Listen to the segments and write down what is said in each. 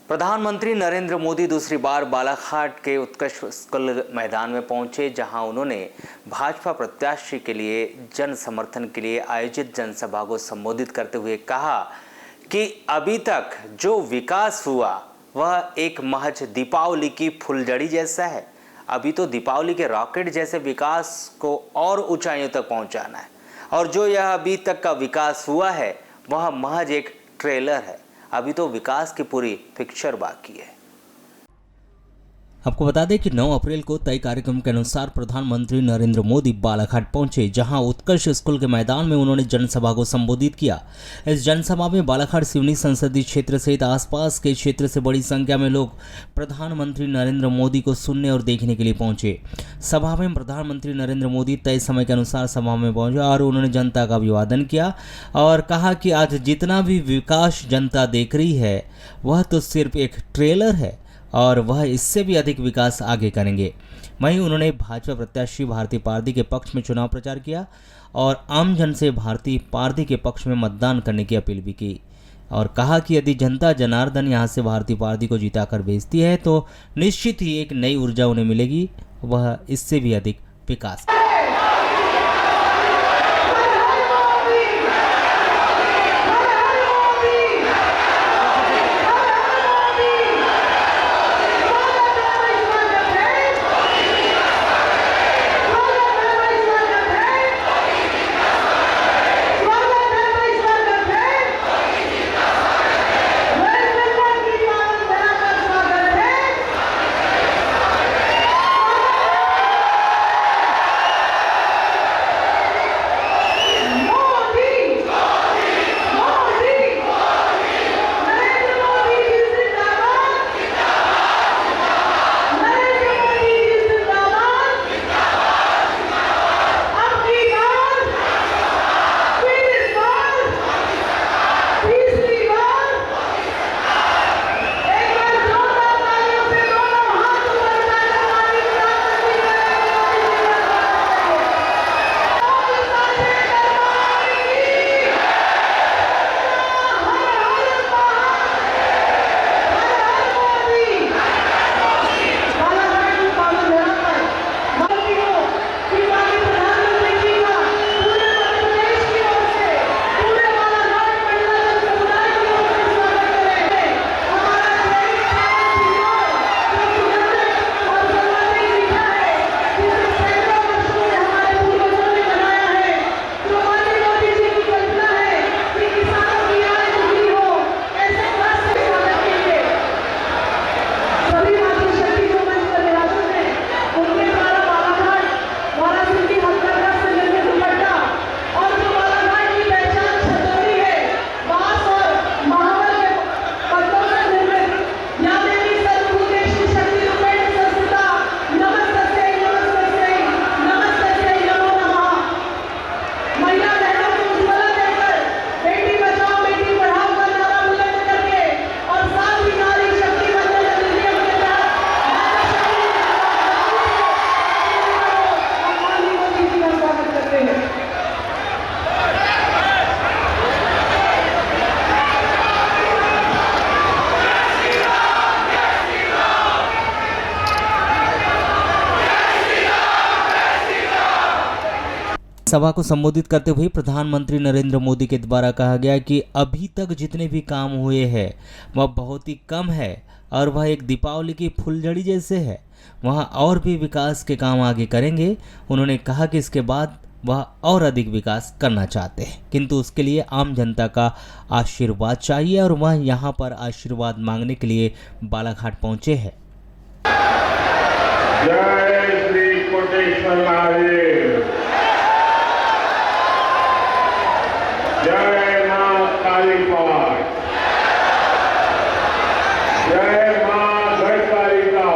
प्रधानमंत्री नरेंद्र मोदी दूसरी बार बालाघाट के उत्कर्ष स्कूल मैदान में पहुंचे, जहां उन्होंने भाजपा प्रत्याशी के लिए जन समर्थन के लिए आयोजित जनसभा को संबोधित करते हुए कहा कि अभी तक जो विकास हुआ वह एक महज दीपावली की फुलझड़ी जैसा है। अभी तो दीपावली के रॉकेट जैसे विकास को और ऊंचाइयों तक पहुंचाना है, और जो यह अभी तक का विकास हुआ है वह महज एक ट्रेलर है। अभी तो विकास की पूरी पिक्चर बाकी है। आपको बता दें कि 9 अप्रैल को तय कार्यक्रम के अनुसार प्रधानमंत्री नरेंद्र मोदी बालाघाट पहुंचे, जहां उत्कर्ष स्कूल के मैदान में उन्होंने जनसभा को संबोधित किया। इस जनसभा में बालाघाट सिवनी संसदीय क्षेत्र सहित आसपास के क्षेत्र से बड़ी संख्या में लोग प्रधानमंत्री नरेंद्र मोदी को सुनने और देखने के लिए पहुंचे। सभा में प्रधानमंत्री नरेंद्र मोदी तय समय के अनुसार सभा में पहुंचे और उन्होंने जनता का अभिवादन किया और कहा कि आज जितना भी विकास जनता देख रही है वह तो सिर्फ एक ट्रेलर है और वह इससे भी अधिक विकास आगे करेंगे। वहीं उन्होंने भाजपा प्रत्याशी भारती पारदी के पक्ष में चुनाव प्रचार किया और आमजन से भारती पारदी के पक्ष में मतदान करने की अपील भी की और कहा कि यदि जनता जनार्दन यहां से भारती पारदी को जिताकर भेजती है तो निश्चित ही एक नई ऊर्जा उन्हें मिलेगी, वह इससे भी अधिक विकास। सभा को संबोधित करते हुए प्रधानमंत्री नरेंद्र मोदी के द्वारा कहा गया कि अभी तक जितने भी काम हुए हैं वह बहुत ही कम है और वह एक दीपावली की फुलझड़ी जैसे है। वह और भी विकास के काम आगे करेंगे। उन्होंने कहा कि इसके बाद वह और अधिक विकास करना चाहते हैं, किंतु उसके लिए आम जनता का आशीर्वाद चाहिए और वह यहाँ पर आशीर्वाद मांगने के लिए बालाघाट पहुंचे हैं। जय श्री कोटेश्वर महादेव, जय मां काली पवार, जय मां घटकालिका।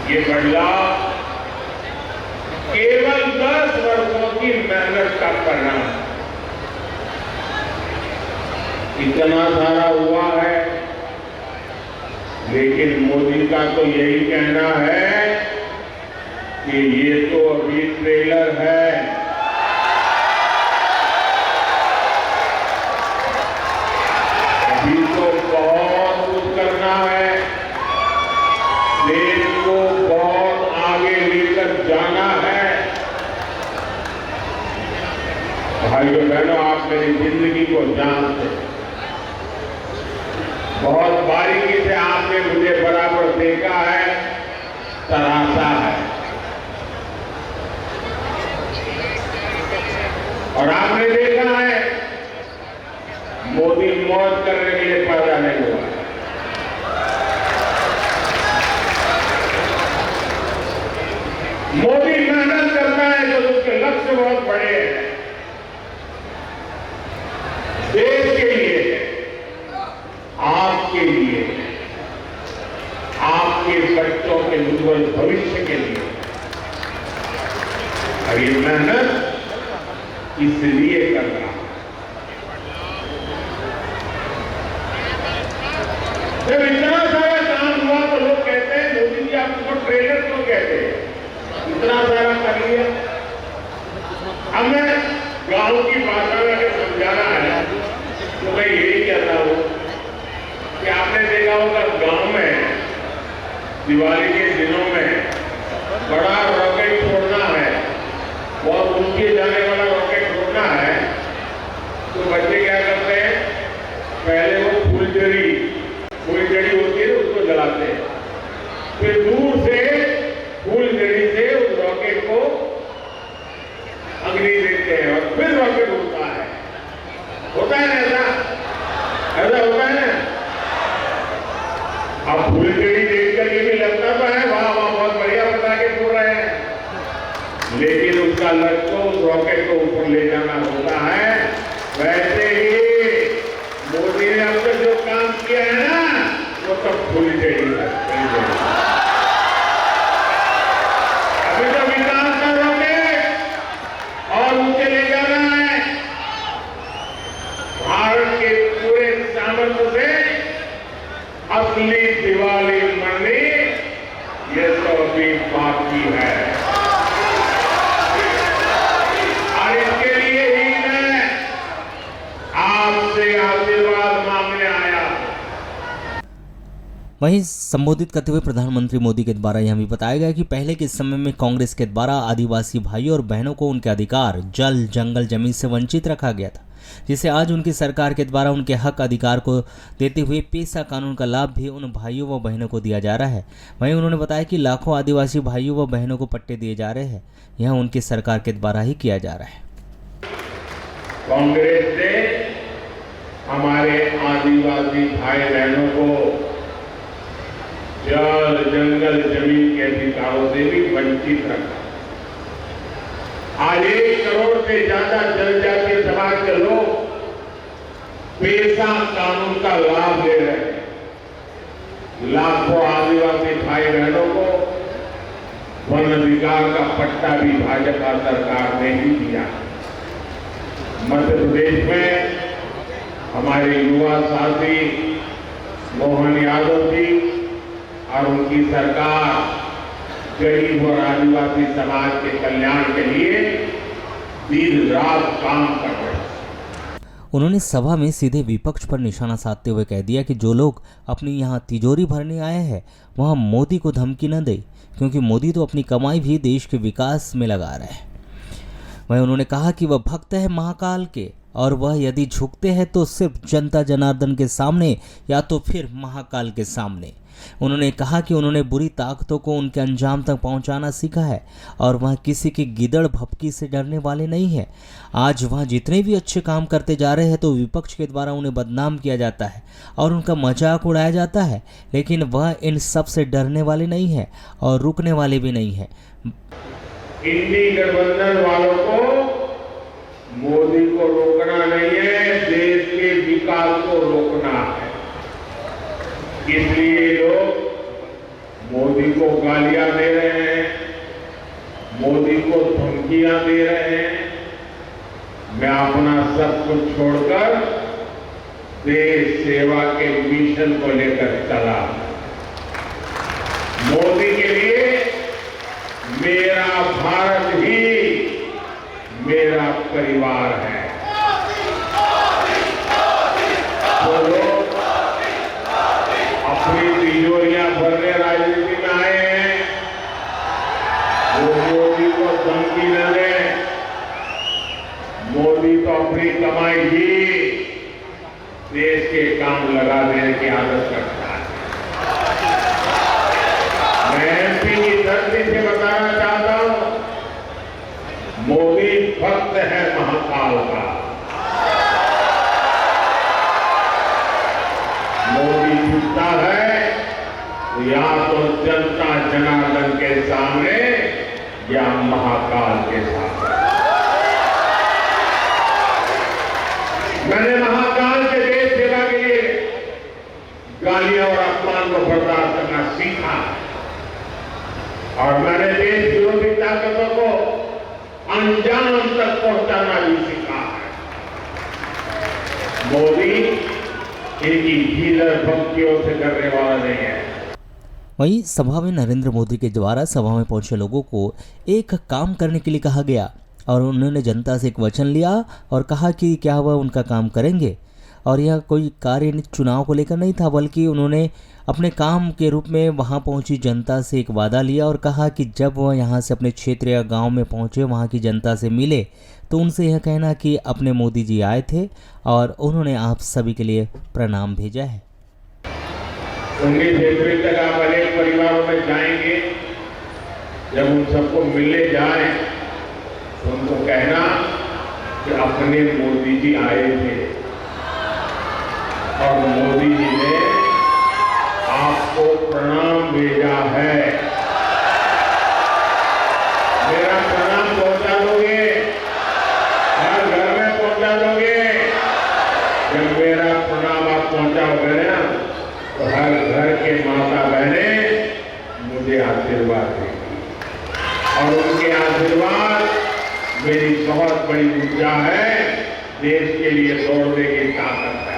ये बदलाव केवल 10 वर्षों की मेहनत का परिणाम। इतना सारा हुआ है, लेकिन मोदी का तो यही कहना है कि ये तो अभी ट्रेलर है। भाइयों बहनों, आप मेरी जिंदगी को जानते हैं, बहुत बारीकी से आपने मुझे बराबर देखा है, तराशा है, और आपने देखा है मोदी मौज करने के लिए पैदा नहीं हुआ। मोदी मेहनत करता है तो उसके लक्ष्य बहुत बड़े हैं, देश के लिए, आपके लिए, आपके बच्चों के उज्जवल भविष्य के लिए। और ये मेहनत इसलिए कर रहा हूं। जब इतना सारा काम हुआ तो लोग कहते हैं मोदी जी आप उसको ट्रेलर क्यों कहते हैं, इतना सारा कर लिया। अब मैं गांव की भाषा में अगर समझाना है तो मैं यही कहता हूं कि आपने देखा होगा गांव में दिवाली के दिनों में बड़ा रॉकेट छोड़ना है, बहुत ऊंचे जाने वाला रॉकेट छोड़ना है, तो बच्चे क्या करते हैं, पहले वो फुलझड़ी होती है उसको जलाते हैं, फिर दूर से फुलझड़ी से उस रॉकेट को अग्नि देते हैं और फिर रॉकेट उड़ता है। होता है ना ऐसा होता है ना। अब फुलझड़ी देखकर ये भी लगता तो है वाह वाह बहुत बढ़िया पटाखे फोड़ रहे हैं, लेकिन उसका लक्ष्य तो उस रॉकेट को ऊपर ले जाना होता है। वैसे ही मोदी ने अब तक जो काम किया है ना वो सब फुलझड़ी है। अभी तो विकास का रॉकेट और ऊंचे ले जाना है। भारत के पूरे सामर्थ्य से असली दिवाली मनानी ये तो अभी बाकी है। और इसके लिए ही मैं आपसे आशीर्वाद मांगने आया। वहीं संबोधित करते हुए प्रधानमंत्री मोदी के द्वारा यह भी बताया गया कि पहले के समय में कांग्रेस के द्वारा आदिवासी भाइयों और बहनों को उनके अधिकार जल जंगल जमीन से वंचित रखा गया था, जिसे आज उनकी सरकार के द्वारा उनके हक अधिकार को देते हुए पेशा कानून का लाभ भी उन भाइयों व बहनों को दिया जा रहा है। वहीं उन्होंने बताया कि लाखों आदिवासी भाइयों व बहनों को पट्टे दिए जा रहे हैं, यह उनकी सरकार के द्वारा ही किया जा रहा है। कांग्रेस ने हमारे आदिवासी भाई बहनों को जल जंगल जमीन के अधिकारों से भी वंचित रखा। आज 1 करोड़ से ज्यादा जनजातीय समाज के लोग पेशा कानून का लाभ ले रहे हैं। लाखों आदिवासी भाई बहनों को वन अधिकार का पट्टा भी भाजपा सरकार ने ही दिया। मध्य प्रदेश में हमारे युवा साथी मोहन यादव जी और उनकी सरकार गरीब और आदिवासी समाज के कल्याण के लिए दिन रात काम कर रहे हैं। उन्होंने सभा में सीधे विपक्ष पर निशाना साधते हुए कह दिया कि जो लोग अपनी यहाँ तिजोरी भरने आए हैं वहाँ मोदी को धमकी न दे, क्योंकि मोदी तो अपनी कमाई भी देश के विकास में लगा रहे हैं। वहीं उन्होंने कहा कि वह भक्त है महाकाल के और वह यदि झुकते हैं तो सिर्फ जनता जनार्दन के सामने या तो फिर महाकाल के सामने। उन्होंने कहा कि उन्होंने बुरी ताकतों को उनके अंजाम तक पहुंचाना सीखा है और वह किसी की गिदड़ भपकी से डरने वाले नहीं है। आज वह जितने भी अच्छे काम करते जा रहे हैं तो विपक्ष के द्वारा उन्हें बदनाम किया जाता है और उनका मजाक उड़ाया जाता है, लेकिन वह इन सब से डरने वाले नहीं है और रुकने वाले भी नहीं है। इंडी गठबंधन वालों को मोदी को रोकना नहीं है, देश के विकास को रोकना है। इसलिए लोग मोदी को गालियां दे रहे हैं, मोदी को धमकियां दे रहे हैं। मैं अपना सब कुछ छोड़कर देश सेवा के मिशन को लेकर चला। मोदी के लिए मेरा भारत ही मेरा परिवार है। तो लोग अपनी तिजोरियां भरने राजनीति में आए हैं, वो मोदी को धमकी न दें। मोदी तो की आदत रखता है। मैं एमपी की धरती से बताना चाहता हूं, मोदी भक्त है महाकाल का। मोदी झुकता है तो या तो जनता जनार्दन के सामने या महाकाल के सामने। मैंने महाकाल के देश सेवा के लिए गालियां और अपमान को बर्दाश्त करना सीखा और मैंने देश विरोधी ताकतों को अंजाम तक पहुंचाना भी सीखा है। मोदी इनकी हीलर भक्तियों से डरने वाला नहीं है। वहीं सभा में नरेंद्र मोदी के द्वारा सभा में पहुंचे लोगों को एक काम करने के लिए कहा गया और उन्होंने जनता से एक वचन लिया और कहा कि क्या वह उनका काम करेंगे। और यह कोई कार्य चुनाव को लेकर नहीं था, बल्कि उन्होंने अपने काम के रूप में वहां पहुंची जनता से एक वादा लिया और कहा कि जब वह यहां से अपने क्षेत्र या गांव में पहुंचे, वहां की जनता से मिले, तो उनसे यह कहना कि अपने मोदी जी आए थे और उन्होंने आप सभी के लिए प्रणाम भेजा है। 19 फरवरी तक आप अनेक परिवारों में जाएंगे, जब उन सबको मिलने जाएं तो उनको कहना कि अपने मोदी जी आए थे और मोदी जी ने आपको प्रणाम भेजा है। मेरा प्रणाम पहुंचा दोगे, हर घर में पहुंचा दोगे। जब मेरा प्रणाम आप पहुंचाओगे ना तो हर घर के माता बहनें मुझे आशीर्वाद देंगी और उनके आशीर्वाद मेरी बहुत बड़ी ऊर्जा है, देश के लिए दौड़ने की ताकत है।